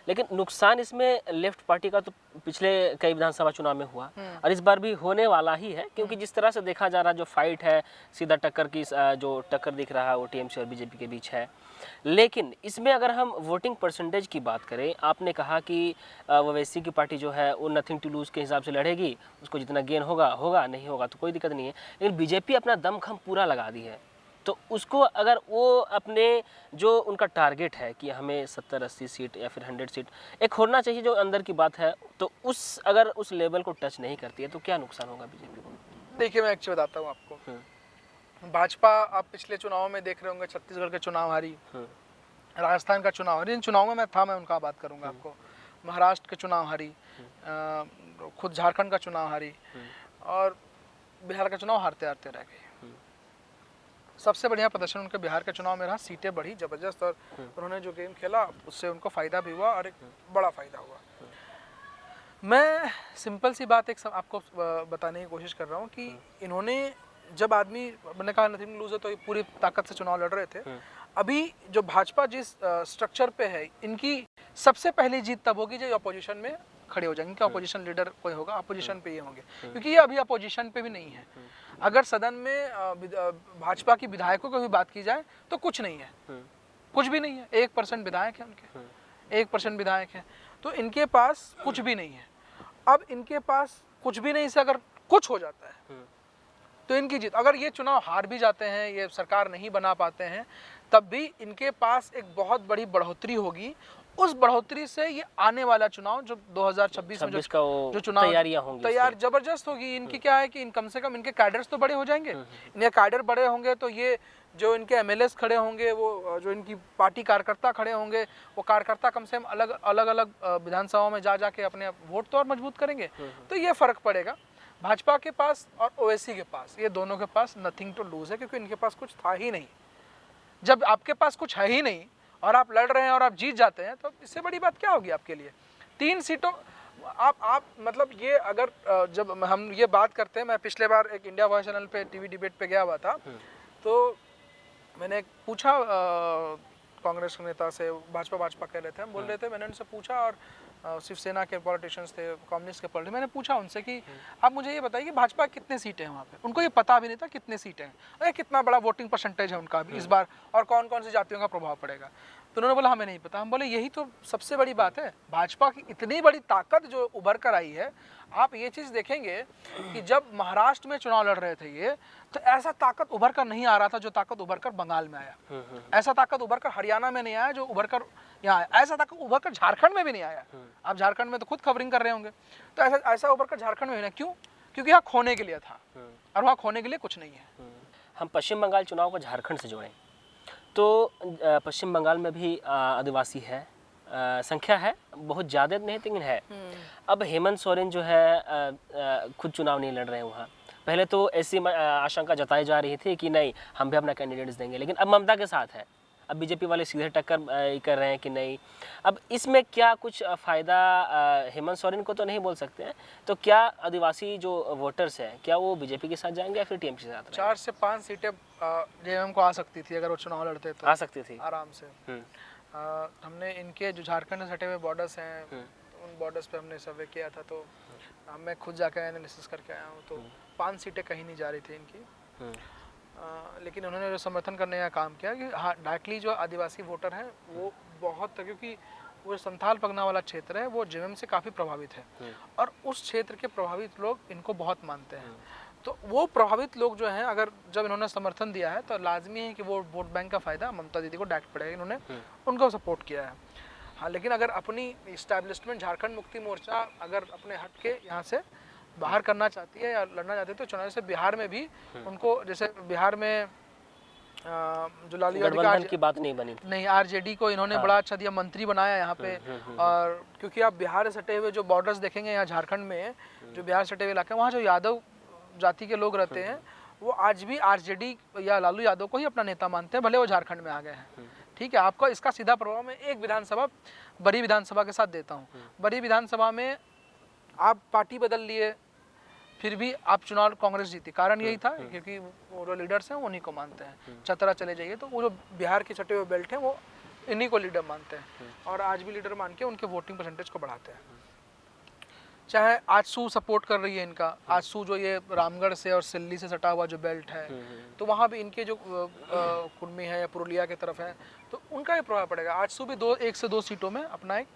लेकिन नुकसान इसमें लेफ्ट पार्टी का तो पिछले कई विधानसभा चुनाव में हुआ और इस बार भी होने वाला ही है, क्योंकि जिस तरह से देखा जा रहा जो फाइट है, सीधा टक्कर की जो टक्कर दिख रहा है वो टीएमसी और बीजेपी के बीच है। लेकिन इसमें अगर हम वोटिंग परसेंटेज की बात करें, आपने कहा कि ओवैसी की पार्टी जो है वो नथिंग टू लूज़ के हिसाब से लड़ेगी, उसको जितना गेन होगा होगा, नहीं होगा तो कोई दिक्कत नहीं है। लेकिन बीजेपी अपना दमखम पूरा लगा दी है, तो उसको अगर वो अपने जो उनका टारगेट है कि हमें 70-80 सीट या फिर 100 सीट एक होना चाहिए जो अंदर की बात है, तो अगर उस लेवल को टच नहीं करती है तो क्या नुकसान होगा बीजेपी को? देखिए, मैं एक चीज़ बताता हूँ आपको। भाजपा, आप पिछले चुनाव में देख रहे होंगे, छत्तीसगढ़ के चुनाव हारी, राजस्थान का चुनाव हारी, इन चुनावों में मैं था, मैं उनका बात करूँगा आपको। महाराष्ट्र के चुनाव हारी, खुद झारखंड का चुनाव हारी, और बिहार का चुनाव हारते हारते रह गई। सबसे बढ़िया प्रदर्शन उनके बिहार के चुनाव में रहा, सीटें बढ़ी जबरदस्त, और उन्होंने जो गेम खेला उससे उनको फ़ायदा भी हुआ, और एक बड़ा फ़ायदा हुआ। मैं सिंपल सी बात एक आपको बताने की कोशिश कर रहा हूँ कि इन्होंने, जब आदमी, मैंने कहा नथिंग लूज है, तो पूरी ताकत से चुनाव लड़ रहे थे। अभी जो भाजपा जिस स्ट्रक्चर पे है, इनकी सबसे पहली जीत तब होगी जब अपोजिशन में खड़े हो जाएंगे, कि अपोजिशन लीडर कोई होगा, अपोजिशन पे ये होंगे, क्योंकि ये अभी अपोजिशन पे भी नहीं है। अगर सदन में भाजपा की विधायकों की भी बात की जाए तो कुछ नहीं है, कुछ भी नहीं है। 1% विधायक है उनके, 1% विधायक है, तो इनके पास कुछ भी नहीं है। अब इनके पास कुछ भी नहीं से अगर कुछ हो जाता है तो इनकी जीत। अगर ये चुनाव हार भी जाते हैं, ये सरकार नहीं बना पाते हैं, तब भी इनके पास एक बहुत बड़ी बढ़ोतरी होगी। उस बढ़ोतरी से ये आने वाला चुनाव जो 2026 में जो चुनाव तैयारियां होंगी, तैयार जबरदस्त होगी। इनकी क्या है कि कम से कम इनके कैडर्स तो बड़े हो जाएंगे। इनके कैडर बड़े होंगे तो ये जो इनके एमएलएस खड़े होंगे, वो जो इनकी पार्टी कार्यकर्ता खड़े होंगे, वो कार्यकर्ता कम से कम अलग अलग विधानसभाओं में जा जाके अपने वोट तो और मजबूत करेंगे। तो ये फर्क पड़ेगा। भाजपा के पास और ओवैसी के पास, ये दोनों के पास नथिंग टू लूज है, क्योंकि इनके पास कुछ था ही नहीं। जब आपके पास कुछ है ही नहीं और आप लड़ रहे हैं और आप जीत जाते हैं, तो इससे बड़ी बात क्या होगी आपके लिए? 3 सीटों आप मतलब ये अगर जब हम ये बात करते हैं, मैं पिछले बार एक इंडिया वॉइस चैनल पे टीवी डिबेट पे गया हुआ था, तो मैंने पूछा कांग्रेस के नेता से, भाजपा कह रहे थे, हम बोल रहे थे, मैंने उनसे पूछा, और शिवसेना के पॉलिटिशियंस थे, कम्युनिस्ट के पॉलिटिशियन, मैंने पूछा उनसे कि आप मुझे ये बताइए कि भाजपा कितने सीटें हैं वहाँ पे। उनको ये पता भी नहीं था कितने सीटें हैं, अरे कितना बड़ा वोटिंग परसेंटेज है उनका भी इस बार, और कौन कौन सी जातियों का प्रभाव पड़ेगा। तो उन्होंने बोला हमें नहीं पता। हम बोले यही तो सबसे बड़ी बात है, भाजपा की इतनी बड़ी ताकत जो उभर कर आई है। आप ये चीज़ देखेंगे कि जब महाराष्ट्र में चुनाव लड़ रहे थे ये, तो ऐसा ताकत उभर कर नहीं आ रहा था जो ताकत उभर कर बंगाल में आया, ऐसा ताकत उभर कर हरियाणा में नहीं आया जो उभर कर यहाँ आया, ऐसा ताकत उभर कर झारखंड में भी नहीं आया। आप झारखंड में तो खुद खबरिंग कर रहे होंगे, तो ऐसा उभर कर झारखंड में नहीं। क्यों? क्योंकि यहाँ खोने के लिए था, और वहाँ खोने के लिए कुछ नहीं है। हम पश्चिम बंगाल चुनाव को झारखंड से जोड़ें तो पश्चिम बंगाल में भी आदिवासी है, संख्या है, बहुत ज़्यादा नहीं लेकिन है। अब हेमंत सोरेन जो है खुद चुनाव नहीं लड़ रहे हैं वहाँ। पहले तो ऐसी आशंका जताई जा रही थी कि नहीं हम भी अपना कैंडिडेट्स देंगे, लेकिन अब ममता के साथ है। अब बीजेपी वाले सीधे टक्कर कर रहे हैं कि नहीं। अब इसमें क्या कुछ फ़ायदा हेमंत सोरेन को तो नहीं बोल सकते हैं, तो क्या आदिवासी जो वोटर्स हैं क्या वो बीजेपी के साथ जाएंगे या फिर टीएमसी के साथ? 4 से 5 सीटें जेएमएम को आ सकती थी अगर वो चुनाव लड़ते तो, आ सकती थी आराम से। हमने इनके जो झारखंड से सटे हुए बॉर्डर्स हैं, उन बॉर्डर्स पे हमने सर्वे किया था, तो मैं खुद जाकर एनालिसिस करके आया हूँ, तो 5 सीटें कहीं नहीं जा रही थी इनकी। लेकिन उन्होंने जो समर्थन करने का काम किया कि हाँ, डायरेक्टली जो आदिवासी वोटर हैं वो बहुत, क्योंकि वो संथाल पगना वाला क्षेत्र है वो जेएमएम से काफ़ी प्रभावित है और उस क्षेत्र के प्रभावित लोग इनको बहुत मानते हैं। तो वो प्रभावित लोग जो हैं, अगर जब इन्होंने समर्थन दिया है तो लाजमी है कि वो वोट बैंक का फ़ायदा ममता दीदी को डायरेक्ट पड़ेगा, इन्होंने उनको सपोर्ट किया है। हाँ, लेकिन अगर अपनी इस्टेब्लिशमेंट झारखंड मुक्ति मोर्चा अगर अपने हट के यहाँ से बाहर करना चाहती है या लड़ना चाहती है तो चुनाव से बिहार में भी उनको, जैसे बिहार में जो लालू गठबंधन की बात नहीं बनी, नहीं आरजेडी को इन्होंने बड़ा अच्छा दिया, मंत्री बनाया यहाँ पे। और क्योंकि आप बिहार से सटे हुए जो बॉर्डर्स देखेंगे यहाँ झारखंड में, जो बिहार से सटे हुए इलाके, वहाँ जो यादव जाति के लोग रहते हैं वो आज भी आरजेडी या लालू यादव को ही अपना नेता मानते हैं, भले वो झारखंड में आ गए हैं। ठीक है, आपका इसका सीधा प्रभाव मैं एक विधानसभा, बड़ी विधानसभा के साथ देता हूँ। बड़ी विधानसभा में आप पार्टी बदल लिए फिर भी आप चुनाव कांग्रेस जीती, कारण यही था क्योंकि वो जो लीडर्स हैं वो उन्हीं को मानते हैं। चतरा चले जाइए तो वो जो बिहार के छटे हुए बेल्ट हैं वो इन्हीं को लीडर मानते हैं और आज भी लीडर मान के उनके वोटिंग परसेंटेज को बढ़ाते हैं। चाहे आजसू सपोर्ट कर रही है इनका, आजसू जो ये रामगढ़ से और सिल्ली से सटा हुआ जो बेल्ट है तो वहाँ भी इनके जो कुर्मी है या पुरुलिया की तरफ है तो उनका ही प्रभाव पड़ेगा। आजसू भी 1 से 2 सीटों में अपना एक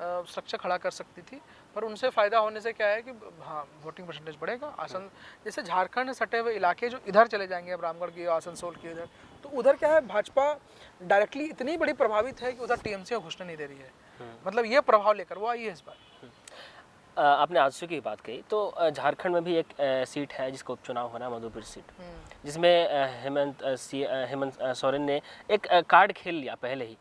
स्ट्रक्चर खड़ा कर सकती थी, पर उनसे फ़ायदा होने से क्या है कि हाँ वोटिंग परसेंटेज बढ़ेगा। आसन जैसे झारखंड से सटे हुए इलाके जो इधर चले जाएंगे, अब रामगढ़ की आसनसोल की इधर, तो उधर क्या है भाजपा डायरेक्टली इतनी बड़ी प्रभावित है कि उधर टीएमसी को घुसने नहीं दे रही है। मतलब ये प्रभाव लेकर वो आई है इस बार। आपने आजसू की बात कही तो झारखंड में भी एक सीट है जिसका उपचुनाव होना है, मधुपुर सीट, जिसमें हेमंत सोरेन ने एक कार्ड खेल लिया पहले ही,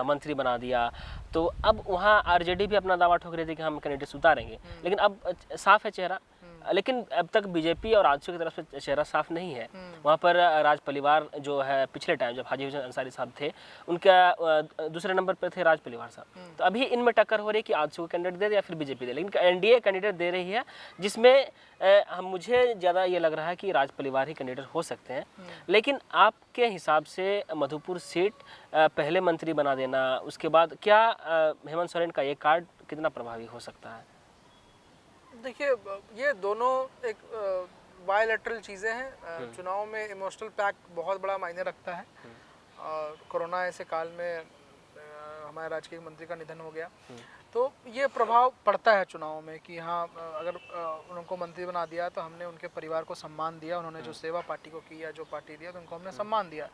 मंत्री बना दिया। तो अब वहाँ आरजेडी भी अपना दावा ठोक रही थी कि हम कैंडिडेट उतारेंगे, लेकिन अब साफ है चेहरा। लेकिन अब तक बीजेपी और आजसू की तरफ से चेहरा साफ नहीं है। वहाँ पर राज परिवार जो है, पिछले टाइम जब हाजी हुसैन अंसारी साहब थे उनका दूसरे नंबर पर थे राज परिवार साहब। तो अभी इनमें टक्कर हो रही है कि आजसू को कैंडिडेट दे या फिर बीजेपी दे, लेकिन एनडीए कैंडिडेट दे रही है जिसमें मुझे ज़्यादा ये लग रहा है कि राज परिवार ही कैंडिडेट हो सकते हैं। लेकिन आपके हिसाब से मधुपुर सीट पहले मंत्री बना देना, उसके बाद क्या हेमंत सोरेन का ये कार्ड कितना प्रभावी हो सकता है? देखिए, ये दोनों एक बायलैटरल चीज़ें हैं। चुनाव में इमोशनल पैक बहुत बड़ा मायने रखता है और कोरोना ऐसे काल में हमारे राज्य के मंत्री का निधन हो गया तो ये प्रभाव पड़ता है चुनाव में कि हाँ अगर उनको मंत्री बना दिया तो हमने उनके परिवार को सम्मान दिया, उन्होंने जो सेवा पार्टी को की या जो पार्टी दिया तो उनको हमने सम्मान दिया,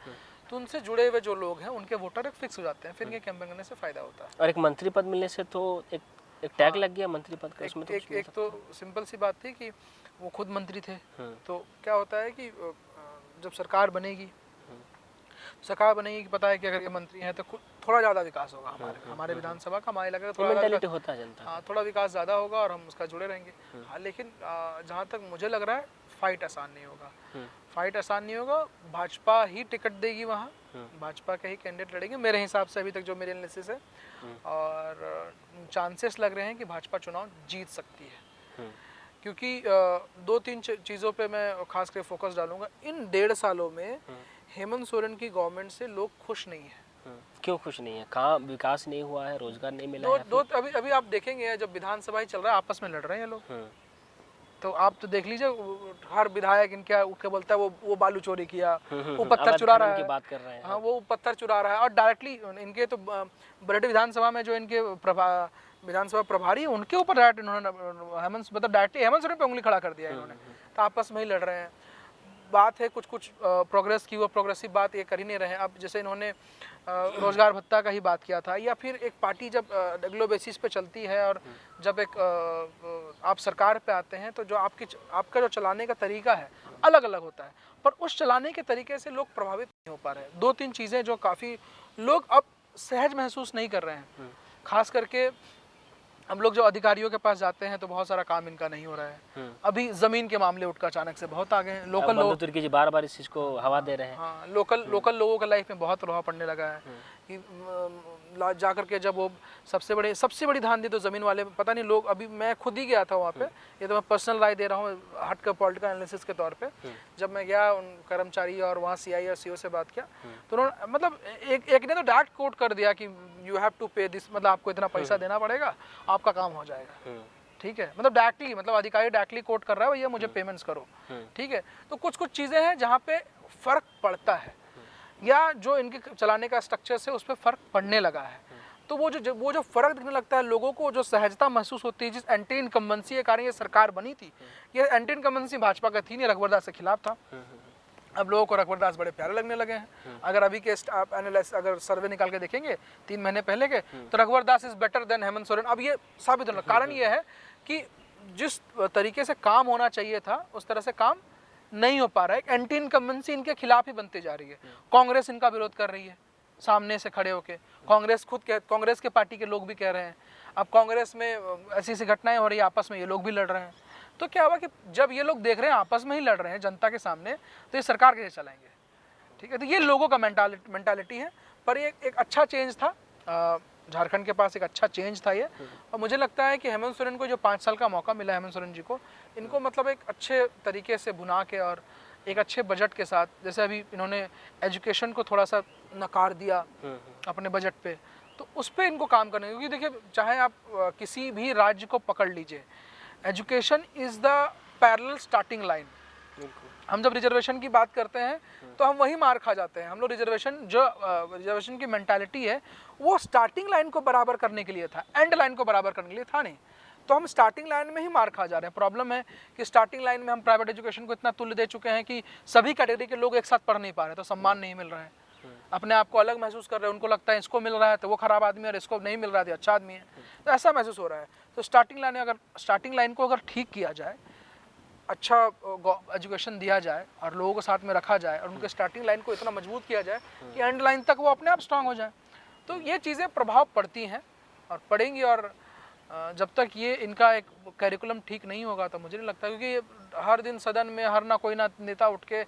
तो उनसे जुड़े हुए जो लोग हैं उनके वोटर एक फिक्स हो जाते हैं, फिर ये कैंपेन करने से फ़ायदा होता है। और एक मंत्री पद मिलने से तो एक टैग लग गया मंत्री पद का, उसमें एक तो सिंपल सी बात थी कि वो खुद मंत्री थे। तो क्या होता है कि जब सरकार बनेगी कि पता है कि अगर ये मंत्री हैं तो थोड़ा ज़्यादा विकास होगा हमारे विधानसभा का, हमारे इलाके का थोड़ा होता है जनता। हाँ, थोड़ा विकास ज़्यादा होगा और हम उसका जुड़े रहेंगे। हाँ, लेकिन जहाँ तक मुझे लग रहा है फाइट आसान नहीं होगा। भाजपा ही टिकट देगी वहाँ, भाजपा के ही कैंडिडेट लड़ेंगे मेरे हिसाब से, अभी तक जो मेरे एनालिसिस है, और चांसेस लग रहे हैं कि भाजपा चुनाव जीत सकती है। क्योंकि 2-3 चीज़ों पे मैं खास कर फोकस डालूंगा। इन 1.5 सालों में हेमंत सोरेन की गवर्नमेंट से लोग खुश नहीं है। क्यों खुश नहीं है? कहाँ विकास नहीं हुआ है, रोजगार नहीं मिला है? अभी आप देखेंगे जब विधानसभा ही चल रहा है आपस में लड़ रहे हैं लोग, तो आप तो देख लीजिए हर विधायक इनके उनके बोलता है वो बालू चोरी किया, वो पत्थर चुरा रहा है, बात कर रहे हैं। हाँ, वो पत्थर चुरा रहा है और डायरेक्टली इनके तो बरेली विधानसभा में जो इनके विधानसभा प्रभारी है उनके ऊपर डायरेक्ट इन्होंने डायरेक्टली हेमंत सोरेन पे उंगली खड़ा कर दिया इन्होंने। तो आपस में ही लड़ रहे हैं। बात है कुछ प्रोग्रेस की, वो प्रोग्रेसिव बात ये कर ही नहीं रहे हैं। अब जैसे इन्होंने रोजगार भत्ता का ही बात किया था, या फिर एक पार्टी जब रेगुलर बेसिस पे चलती है और जब एक आप सरकार पे आते हैं तो जो आपका जो चलाने का तरीका है अलग अलग होता है, पर उस चलाने के तरीके से लोग प्रभावित नहीं हो पा रहे हैं। 2-3 चीज़ें जो काफ़ी लोग अब सहज महसूस नहीं कर रहे हैं, खास करके हम लोग जो अधिकारियों के पास जाते हैं तो बहुत सारा काम इनका नहीं हो रहा है। अभी जमीन के मामले उठकर अचानक से बहुत आ गए हैं। लोकल लोग तुर्की जी बार इस चीज़ को हवा दे रहे हैं। हाँ, लोकल लोगों के लाइफ में बहुत प्रभाव पड़ने लगा है कि जा करके जब वो सबसे बड़ी धान दी तो ज़मीन वाले, पता नहीं लोग, अभी मैं खुद ही गया था वहाँ पे, ये तो मैं पर्सनल राय दे रहा हूँ हट कर पॉलिटिकल एनालिसिस के तौर पे। जब मैं गया उन कर्मचारी और वहाँ CI और CO से बात किया तो उन्होंने मतलब एक ने तो डायरेक्ट कोट कर दिया कि यू हैव टू पे दिस, मतलब आपको इतना पैसा देना पड़ेगा, आपका काम हो जाएगा। ठीक है, मतलब डायरेक्टली, मतलब अधिकारी डायरेक्टली कोट कर रहा है भैया मुझे पेमेंट्स करो। ठीक है, तो कुछ चीज़ें हैं जहाँ पे फ़र्क पड़ता है, या जो इनके चलाने का स्ट्रक्चर से उस पर फ़र्क पड़ने लगा है। तो वो जो फर्क दिखने लगता है लोगों को, जो सहजता महसूस होती है, जिस एंटी इनकम्बेंसी के कारण ये सरकार बनी थी, ये एंटी इनकम्बेंसी भाजपा का थी नहीं, रघुवर दास के खिलाफ था। अब लोगों को रघुवर दास बड़े प्यारे लगने लगे हैं। अगर अभी के आप एनालिसिस, अगर सर्वे निकाल के देखेंगे 3 महीने पहले के, तो Raghubar Das is better than Hemant Soren. अब ये साबित होना, कारण ये है कि जिस तरीके से काम होना चाहिए था उस तरह से काम नहीं हो पा रहा है। एंटी इनकम्बेंसी इनके खिलाफ ही बनती जा रही है। कांग्रेस इनका विरोध कर रही है सामने से खड़े होके। कांग्रेस के पार्टी के लोग भी कह रहे हैं। अब कांग्रेस में ऐसी ऐसी घटनाएं हो रही है, आपस में ये लोग भी लड़ रहे हैं। तो क्या हुआ कि जब ये लोग देख रहे हैं आपस में ही लड़ रहे हैं जनता के सामने, तो ये सरकार कैसे चलाएंगे? ठीक है, तो ये लोगों का मेंटालिटी है। पर ये एक अच्छा चेंज था, झारखंड के पास एक अच्छा चेंज था ये। और मुझे लगता है कि हेमंत सोरेन को जो 5 साल का मौका मिला, हेमंत सोरेन जी को, इनको मतलब एक अच्छे तरीके से भुना के और एक अच्छे बजट के साथ, जैसे अभी इन्होंने एजुकेशन को थोड़ा सा नकार दिया अपने बजट पे, तो उस पर इनको काम करने, क्योंकि देखिए चाहे आप किसी भी राज्य को पकड़ लीजिए, education is the parallel starting line. हम जब रिजर्वेशन की बात करते हैं तो हम वही मार खा जाते हैं। हम लोग रिजर्वेशन की मेंटालिटी है वो स्टार्टिंग लाइन को बराबर करने के लिए था, एंड लाइन को बराबर करने के लिए था नहीं। तो हम स्टार्टिंग लाइन में ही मार खा जा रहे हैं। प्रॉब्लम है कि स्टार्टिंग लाइन में हम प्राइवेट एजुकेशन को इतना तुल्य दे चुके हैं कि सभी कैटेगरी के लोग एक साथ पढ़ नहीं पा रहे, तो सम्मान नहीं मिल रहा है, अपने आप को अलग महसूस कर रहे हैं। उनको लगता है इसको मिल रहा है तो वो खराब आदमी है, और इसको नहीं मिल रहा है तो अच्छा आदमी है, तो ऐसा महसूस हो रहा है। तो स्टार्टिंग लाइन को अगर ठीक किया जाए, अच्छा एजुकेशन दिया जाए और लोगों को साथ में रखा जाए और उनके स्टार्टिंग लाइन को इतना मजबूत किया जाए कि एंड लाइन तक वो अपने आप स्ट्रांग हो जाए, तो ये चीज़ें प्रभाव पड़ती हैं और पड़ेंगी। और जब तक ये इनका एक कैरिकुलम ठीक नहीं होगा तो मुझे नहीं लगता, क्योंकि हर दिन सदन में हर ना कोई ना नेता उठ के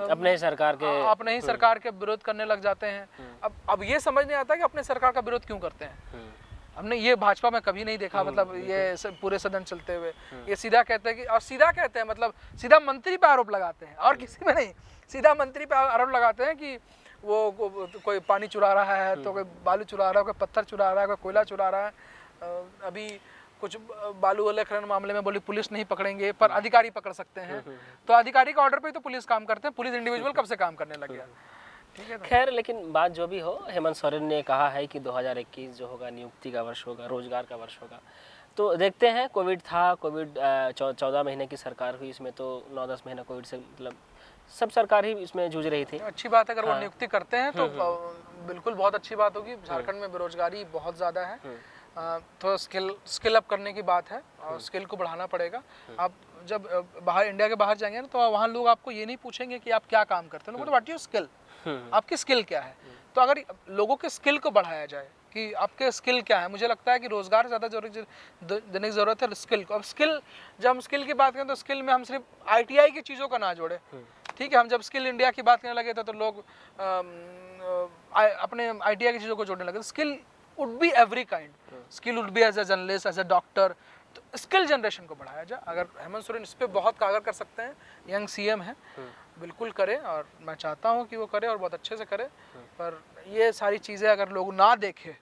अपने ही सरकार के विरोध करने लग जाते हैं। अब ये समझ नहीं आता कि अपने सरकार का विरोध क्यों करते हैं। हमने ये भाजपा में कभी नहीं देखा, मतलब ये पूरे सदन चलते हुए ये सीधा कहते हैं कि, और सीधा कहते हैं मतलब सीधा मंत्री पे आरोप लगाते हैं और किसी में नहीं, सीधा मंत्री पे आरोप लगाते हैं कि वो कोई पानी चुरा रहा है, तो कोई बालू चुरा रहा है, कोई पत्थर चुरा रहा है, कोई कोयला चुरा रहा है। अभी कुछ बालू वाले खनन मामले में बोली पुलिस नहीं पकड़ेंगे पर अधिकारी पकड़ सकते हैं, तो अधिकारी के ऑर्डर पे तो पुलिस काम करते हैं, पुलिस इंडिविजुअल कब से काम करने लग गया। ठीक है, खैर लेकिन बात जो भी हो, हेमंत सोरेन ने कहा है कि 2021 जो होगा नियुक्ति का वर्ष होगा, रोजगार का वर्ष होगा। तो देखते हैं, कोविड था, कोविड 14 महीने की सरकार हुई, इसमें तो 9-10 महीना कोविड से मतलब सब सरकार ही इसमें जूझ रही थी। अच्छी बात है, अगर वो नियुक्ति करते हैं तो बिल्कुल बहुत अच्छी बात होगी। झारखंड में बेरोजगारी बहुत ज़्यादा है, तो स्किल अप करने की बात है और स्किल को बढ़ाना पड़ेगा। आप जब बाहर, इंडिया के बाहर जाएंगे ना, तो वहाँ लोग आपको ये नहीं पूछेंगे कि आप क्या काम करते हैं, लोगों को व्हाट योर स्किल, आपकी स्किल क्या है। तो अगर लोगों के स्किल को बढ़ाया जाए कि आपके स्किल क्या है, मुझे लगता है कि रोजगार से ज़्यादा देने की ज़रूरत है स्किल को। अब स्किल, जब हम स्किल की बात करें तो स्किल में हम सिर्फ ITI की चीज़ों का ना जोड़े। ठीक है, हम जब स्किल इंडिया की बात करने लगे थे तो लोग अपने ITI की चीज़ों को जोड़ने लगे। Skill would be every kind, skill would be as a journalist, as a doctor. तो स्किल जनरेशन को बढ़ाया जाए। अगर हेमंत सोरेन इस पर बहुत कारगर कर सकते हैं, यंग CM है, बिल्कुल करे, और मैं चाहता हूँ कि वो करे और बहुत अच्छे से करे। पर ये सारी चीज़ें अगर लोग ना देखें,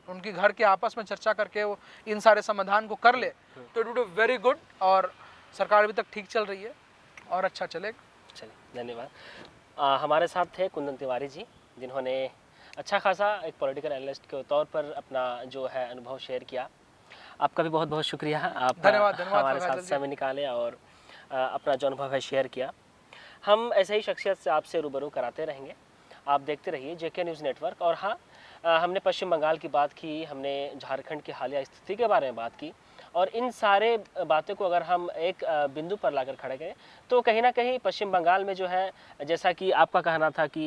उनकी घर के आपस में चर्चा करके वो इन सारे समाधान को कर ले, तो it would be very good. और सरकार अभी तक ठीक चल रही है और अच्छा चलेगा। चलिए, धन्यवाद। हमारे साथ थे कुंदन तिवारी जी, जिन्होंने अच्छा खासा एक पॉलिटिकल एनालिस्ट के तौर पर अपना जो है अनुभव शेयर किया। आपका भी बहुत बहुत शुक्रिया, आप धन्यवाद हमारे साथ समय निकाले और अपना जो अनुभव है शेयर किया। हम ऐसे ही शख्सियत से आपसे रूबरू कराते रहेंगे। आप देखते रहिए JK न्यूज़ नेटवर्क। और हाँ, हमने पश्चिम बंगाल की बात की, हमने झारखंड की हालिया स्थिति के बारे में बात की, और इन सारे बातों को अगर हम एक बिंदु पर लाकर खड़े करें तो कहीं ना कहीं पश्चिम बंगाल में जो है, जैसा कि आपका कहना था कि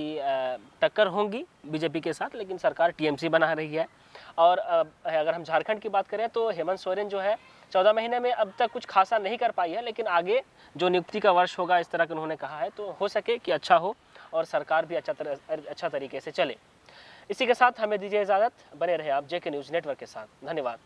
टक्कर होंगी बीजेपी के साथ, लेकिन सरकार TMC बना रही है। और अगर हम झारखंड की बात करें तो हेमंत सोरेन जो है 14 महीने में अब तक कुछ खासा नहीं कर पाई है, लेकिन आगे जो नियुक्ति का वर्ष होगा इस तरह का उन्होंने कहा है, तो हो सके कि अच्छा हो और सरकार भी अच्छा तरीके से चले। इसी के साथ हमें दीजिए इजाज़त। बने रहे आप JK न्यूज़ नेटवर्क के साथ। धन्यवाद।